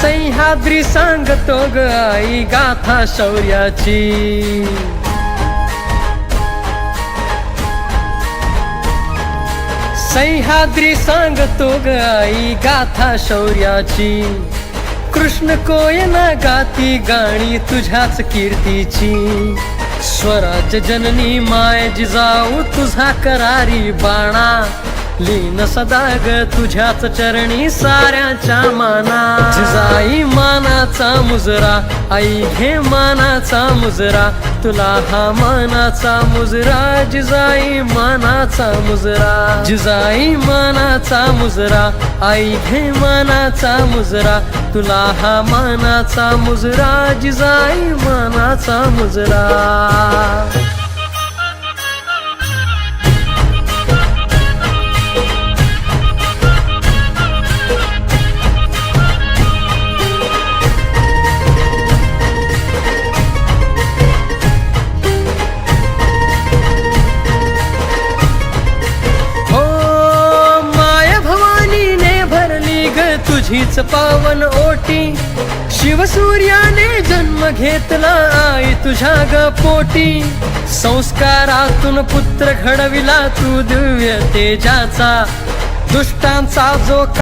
सह्याद्री सांगतो ग आई गाथा शौर्याची, सह्याद्री सांगतो ग आई गाथा शौर्याची। कृष्ण कोयना गाती गाणी तुझ्याच कीर्तीची, स्वराज्य जननी माय जिजाऊ तुझा करारी बाणा, लीन सदा ग तुझ्याच चरणी साऱ्याच्या माना। जिजाई मानाचा मुजरा आई घे मानाचा मुजरा, तुला हा मानाचा मुजरा जिजाई मानाचा मुजरा। जिजाई मानाचा मुजरा आई घे मानाचा मुजरा, तुला हा मानाचा मुजरा जिजाई मानाचा मुजरा। तुझीच पावन ओटी, शिवसूर्याने जन्म घेतला आई तुझ्या ग पोटी। संस्कारातून पुत्र घडविला तू दिव्य तेजाचा, दुष्टांचा जो